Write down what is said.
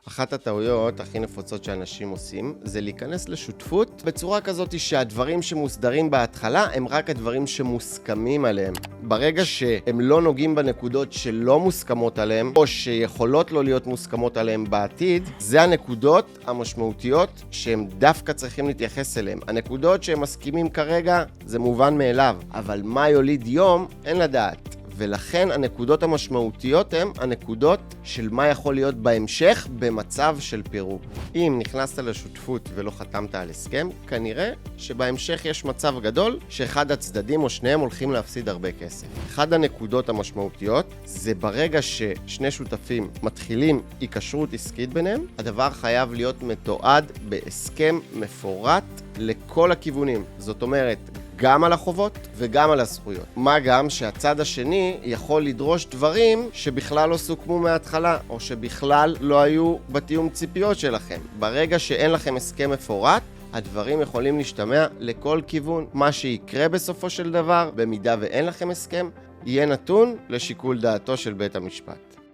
אחת הטעויות הכי נפוצות שאנשים עושים זה להיכנס לשותפות בצורה כזאת שהדברים שמוסדרים בהתחלה הם רק הדברים שמוסכמים עליהם. ברגע שהם לא נוגעים בנקודות שלא מוסכמות עליהם או שיכולות לא להיות מוסכמות עליהם בעתיד, זה הנקודות המשמעותיות שהם דווקא צריכים להתייחס אליהם. הנקודות שהם מסכימים כרגע זה מובן מאליו, אבל מה יוליד יום אין לדעת. ולכן הנקודות המשמעותיות הן הנקודות של מה יכול להיות בהמשך במצב של פירוק. אם נכנסת לשותפות ולא חתמת על הסכם, כנראה שבהמשך יש מצב גדול שאחד הצדדים או שניהם הולכים להפסיד הרבה כסף. אחד הנקודות המשמעותיות זה ברגע ששני שותפים מתחילים היקשרות עסקית ביניהם, הדבר חייב להיות מתועד בהסכם מפורט לכל הכיוונים. זאת אומרת, גם על החובות וגם על הזכויות. מה גם שהצד השני יכול לדרוש דברים שבכלל לא סוכמו מההתחלה, או שבכלל לא היו בתיאום ציפיות שלכם. ברגע שאין לכם הסכם מפורט, הדברים יכולים להשתמע לכל כיוון. מה שיקרה בסופו של דבר, במידה ואין לכם הסכם, יהיה נתון לשיקול דעתו של בית המשפט.